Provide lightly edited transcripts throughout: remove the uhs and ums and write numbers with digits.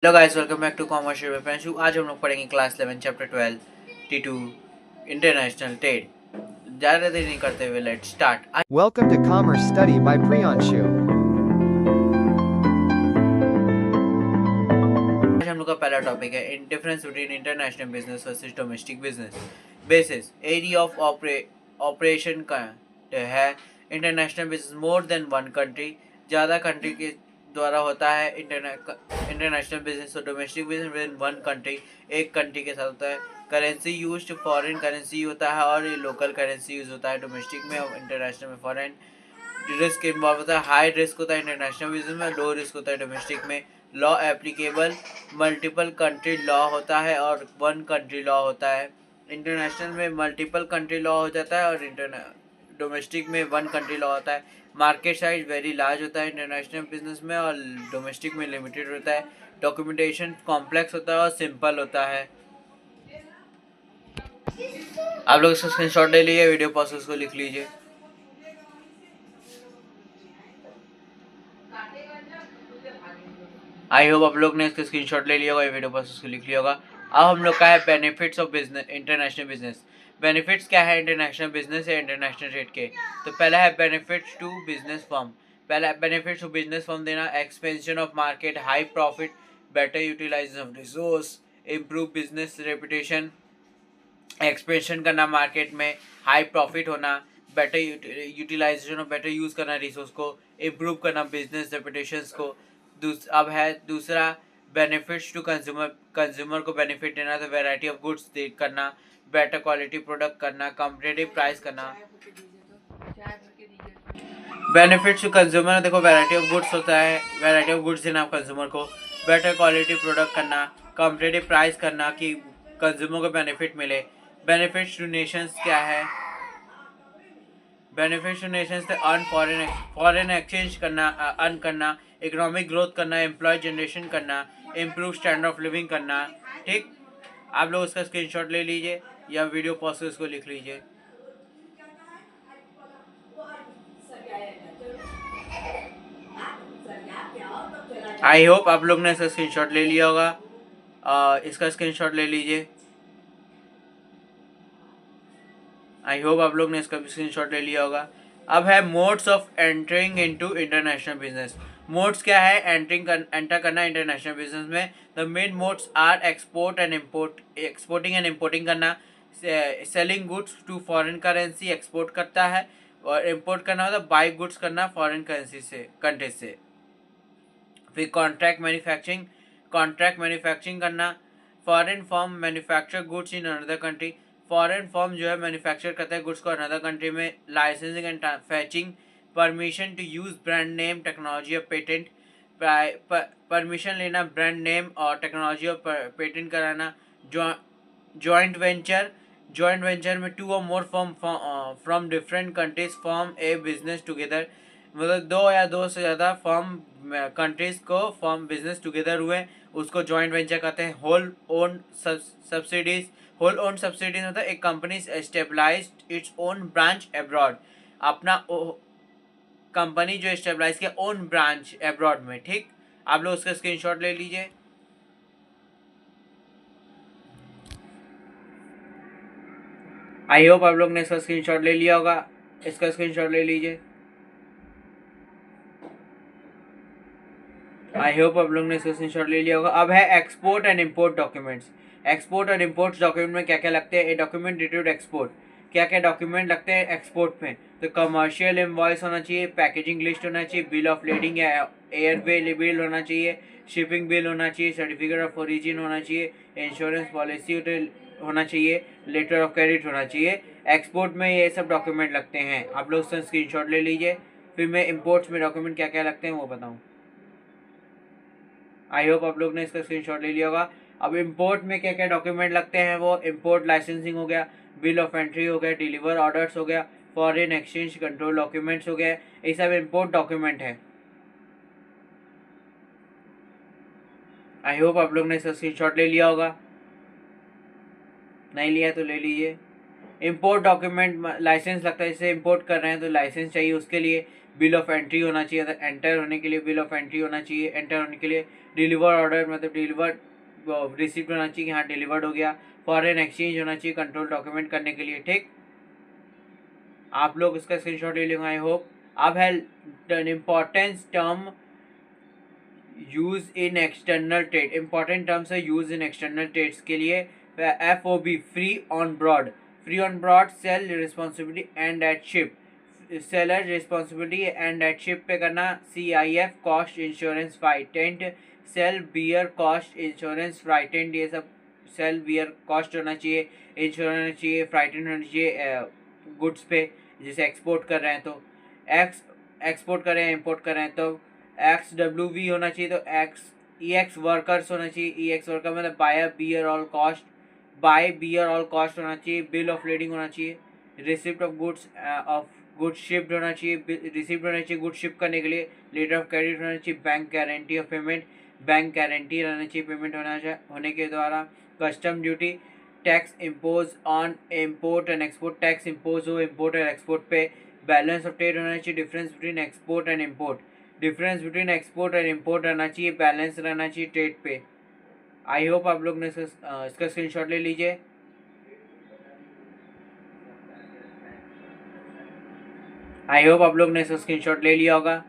Hello guys, welcome back to commercial में friends. आज हम लोग पढ़ेंगे class 11 chapter 12 T2 international trade. ज़्यादा देर नहीं करते हुए let's start. Welcome to Commerce Study by Priyanshu. आज हम लोग का पहला टॉपिक है in difference between international business versus domestic business. Basis area of operation का है international business more than one country, ज़्यादा कंट्री के द्वारा होता है इंटरनेशनल बिजनेस। और domestic business with in one country, एक कंट्री के साथ होता है। करेंसी यूज फॉरेन करेंसी होता है और ये लोकल करेंसी यूज होता है डोमेस्टिक में और इंटरनेशनल में फॉरेन। रिस्क इन्वॉल्व होता है, हाई रिस्क होता है इंटरनेशनल बिजनेस में, लो रिस्क होता है डोमेस्टिक में। Law applicable multiple country law होता है और वन कंट्री लॉ होता है। इंटरनेशनल में मल्टीपल कंट्री लॉ हो जाता है और डोमेस्टिक में वन कंट्री लॉ होता है। मार्केट साइज वेरी लार्ज होता है इंटरनेशनल बिजनेस में और डोमेस्टिक में लिमिटेड होता है। डॉक्यूमेंटेशन कॉम्प्लेक्स होता है और सिंपल होता है। आप लोग इसका स्क्रीनशॉट ले लीजिए, वीडियो प्रोसेस को लिख लीजिए। आई होप आप लोग ने इसका स्क्रीनशॉट ले लिया होगा, ये वीडियो प्रोसेस को लिख लिया होगा। अब हम लोग का है benefits of business international business. Benefits क्या है इंटरनेशनल बिजनेस या इंटरनेशनल ट्रेड के? तो पहला है बेनिफिट्स टू बिजनेस फर्म। पहला बेनिफिट्स टू बिजनेस फर्म देना, expansion of market, high profit, better utilisation of resource, improve business reputation. Expansion करना मार्केट में, हाई प्रॉफिट होना, बेटर यूटिलाइजेशन और बेटर यूज़ करना रिसोर्स को, इम्प्रूव करना बिजनेस रेपुटेशंस को। अब है दूसरा बेनिफिट्स टू कंज्यूमर। कंज्यूमर को बेनिफिट देना, तो वैरायटी ऑफ गुड्स करना, बेटर क्वालिटी प्रोडक्ट करना, कम्पिटेटिव प्राइस करना। बेनिफिट्स टू कंज्यूमर, देखो वैरायटी ऑफ गुड्स होता है, वैरायटी ऑफ गुड्स देना कंज्यूमर को, बेटर क्वालिटी प्रोडक्ट करना, कम्पिटेटिव प्राइस करना कि कंज्यूमर को बेनिफिट मिले। बेनिफिट्स टू नेशंस क्या है? बेनिफिट्स टू नेशंस से अर्न फॉरेन एक्सचेंज करना, अर्न करना, इकोनॉमिक ग्रोथ करना, एम्प्लॉय जनरेशन करना, इम्प्रूव स्टैंडर्ड ऑफ लिविंग करना। ठीक, आप लोग उसका स्क्रीनशॉट ले लीजिए या वीडियो प्रोसेस को लिख लीजिए। आई होप आप लोग ने इसका स्क्रीनशॉट ले लिया होगा। इसका स्क्रीनशॉट ले लीजिए। आई होप आप लोग ने इसका स्क्रीनशॉट ले लिया होगा। अब है modes of entering into international business. Modes क्या है एंटर करना इंटरनेशनल बिजनेस में? The main modes are export and import, exporting and importing करना, selling goods to foreign currency export करता है, और इम्पोर्ट करना होता है बाई गुड्स करना फॉरेन करेंसी से, कंट्री से। फिर कॉन्ट्रैक्ट मैन्युफैक्चरिंग करना, foreign firm manufacture goods in another country. Foreign firm जो है मैन्युफैक्चर करता है गुड्स को अनदर कंट्री में। Licensing and franchising, permission to use brand name, technology और पेटेंट, परमिशन लेना ब्रांड नेम और टेक्नोलॉजी और पेटेंट कराना। जॉइंट वेंचर में टू और more firm from different countries form a business together, मतलब दो या दो से ज़्यादा फर्म कंट्रीज को फॉर्म बिजनेस टुगेदर हुए, उसको जॉइंट वेंचर कहते हैं। होल ओन सब्सिडीज मतलब एक company established its own branch abroad, अपना कंपनी जो एस्टेब्लाइज किया ओन ब्रांच अब्रॉड में। ठीक, आप लोग उसका स्क्रीनशॉट ले लीजिए। आई होप आप लोग ने इसका स्क्रीनशॉट ले लिया होगा, इसका स्क्रीनशॉट ले लीजिए। आई होप आप लोग ने इसका स्क्रीनशॉट ले लिया होगा। अब है export and import documents. Export और इम्पोर्ट डॉक्यूमेंट में क्या क्या लगते हैं? ए डॉक्यूमेंट रिलेटेड एक्सपोर्ट, क्या क्या डॉक्यूमेंट लगते हैं एक्सपोर्ट में? तो कमर्शियल इनवॉइस होना चाहिए, पैकेजिंग लिस्ट होना चाहिए, बिल ऑफ लेडिंग या एयरवे बिल होना चाहिए, शिपिंग बिल होना चाहिए, सर्टिफिकेट ऑफ ओरिजिन होना चाहिए, इंश्योरेंस पॉलिसी होना चाहिए, लेटर ऑफ क्रेडिट होना चाहिए। एक्सपोर्ट में ये सब डॉक्यूमेंट लगते हैं, आप लोग उसका स्क्रीनशॉट ले लीजिए। फिर मैं इम्पोर्ट्स में डॉक्यूमेंट क्या क्या लगते हैं वो बताऊँ। आई होप आप लोग ने इसका स्क्रीनशॉट ले लिया होगा। अब इंपोर्ट में क्या क्या डॉक्यूमेंट लगते हैं? वो इंपोर्ट लाइसेंसिंग हो गया, बिल ऑफ एंट्री हो गया, डिलीवर ऑर्डर्स हो गया, फॉरेन एक्सचेंज कंट्रोल डॉक्यूमेंट्स हो गया, ये सब इंपोर्ट डॉक्यूमेंट है। आई होप आप लोग ने इसका स्क्रीनशॉट ले लिया होगा, नहीं लिया तो ले लीजिए। इंपोर्ट डॉक्यूमेंट लाइसेंस लगता है, जैसे इंपोर्ट कर रहे हैं तो लाइसेंस चाहिए उसके लिए। बिल ऑफ एंट्री होना चाहिए, एंटर होने के लिए बिल ऑफ एंट्री होना चाहिए, एंटर होने के लिए डिलीवर ऑर्डर मतलब डिलीवर रिसिप्ट होना चाहिए कि हाँ डिलीवर्ड हो गया, फॉरेन एक्सचेंज होना चाहिए कंट्रोल डॉक्यूमेंट करने के लिए। ठीक, आप लोग इसका स्क्रीनशॉट ले लेंगे। आई होप अब है importance term use in external trade. Important terms है यूज इन एक्सटर्नल ट्रेड्स के लिए। FOB free on board, free on board sale responsibility end at ship, seller responsibility end at ship पे करना। CIF cost insurance freight and, sale bear cost insurance freight and, ये सब cell bear cost होना चाहिए, insurance होना चाहिए, फ्राइटेंड होना चाहिए गुड्स पे, जैसे एक्सपोर्ट कर रहे हैं तो एक्सपोर्ट कर रहे हैं, इम्पोर्ट कर रहे हैं तो XWV होना चाहिए, तो EX वर्कर्स होना चाहिए, EX वर्कर मतलब buyer bear all cost, buy bear all cost होना चाहिए, बिल ऑफ लेडिंग होना चाहिए, रिसिप्ट ऑफ गुड्स शिप्ड होना चाहिए, रिसिप्ट होना चाहिए गुड्स शिप करने के लिए, लेटर ऑफ क्रेडिट होना चाहिए, bank guarantee of payment, bank guarantee रहना चाहिए पेमेंट होने के द्वारा, custom duty tax impose on import and export, tax impose हो इम्पोर्ट और एक्सपोर्ट पे, बैलेंस ऑफ ट्रेड होना चाहिए, difference between export and import, difference between export and import रहना चाहिए, बैलेंस रहना चाहिए ट्रेड पे। आई होप आप लोग ने इसका स्क्रीनशॉट ले लीजिए। आई होप आप लोग ने इसका स्क्रीनशॉट ले लिया होगा।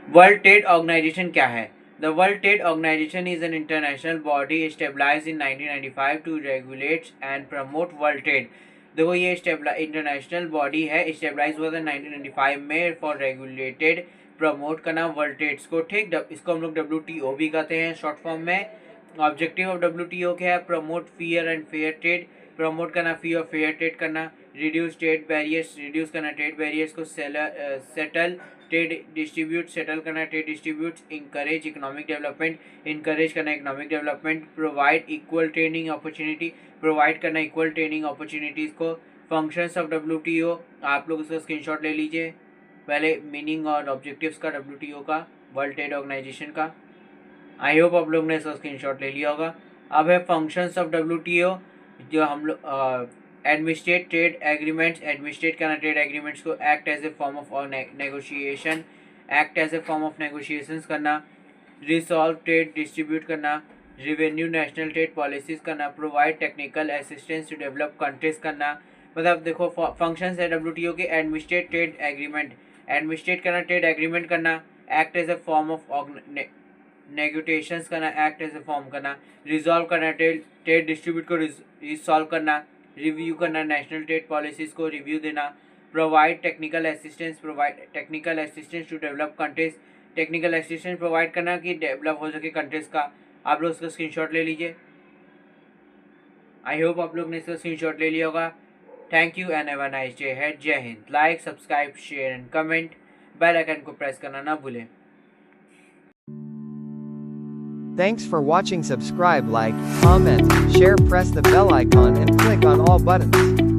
वर्ल्ड ट्रेड ऑर्गेनाइजेशन क्या है? The world trade organisation is an international body established in 1995 to regulate and promote world trade. देखो ये इंटरनेशनल बॉडी है, स्टेबलाइज हुआ था 1995 में फॉर रेगुलेटेड प्रमोट करना वर्ल्ड ट्रेड्स को। ठीक, इसको हम लोग WTO भी कहते हैं शॉर्ट फॉर्म में। ऑब्जेक्टिव ऑफ WTO क्या है? Promote fair and fair trade, promote करना फ्री और फेयर ट्रेड करना, रिड्यूस ट्रेड बैरियर्स, रिड्यूस करना ट्रेड बैरियर्स को, सेटल ट्रेड डिस्ट्रीब्यूट, सेटल करना trade distributes, encourage economic development, encourage करना economic development, provide equal training opportunity, provide करना equal training opportunities को। Functions of WTO, आप लोग उसका स्क्रीनशॉट ले लीजिए पहले, मीनिंग और ऑब्जेक्टिव्स का WTO का, वर्ल्ड ट्रेड ऑर्गेनाइजेशन का। आई होप आप लोग ने इसका स्क्रीनशॉट ले लिया होगा। अब है फंक्शंस ऑफ WTO, जो हम लोग एडमिनिस्ट्रेट ट्रेड एग्रीमेंट्स, एडमिनिस्ट्रेट करना ट्रेड एग्रीमेंट्स को, act as a form of negotiation, act as a form of negotiations करना, रिसॉल्व ट्रेड डिस्ट्रीब्यूट करना, रिवेन्यू नेशनल ट्रेड पॉलिसीज़ करना, provide technical assistance to develop countries करना। मतलब देखो functions है WTO के, एडमिनिस्ट्रेट ट्रेड एग्रीमेंट, एडमिनिस्ट्रेट करना trade agreement करना, act as a form of negotiations करना, एक्ट एज ए फॉर्म करना, रिजॉल्व करना ट्रेड डिस्ट्रीब्यूट को रिसॉल्व करना, रिव्यू करना नेशनल ट्रेड पॉलिसीज़ को रिव्यू देना, provide technical assistance to develop countries, technical assistance provide करना कि डेवलप हो सके कंट्रीज का। आप लोग इसका स्क्रीनशॉट ले लीजिए। आई होप आप लोग ने इसका स्क्रीनशॉट ले लिया होगा। Thank you and have a nice day है। जय हिंद। Like, subscribe, share and comment, bell icon को प्रेस करना ना भूलें। Thanks for watching. Subscribe, like, comment, share, press the bell icon and click on all buttons.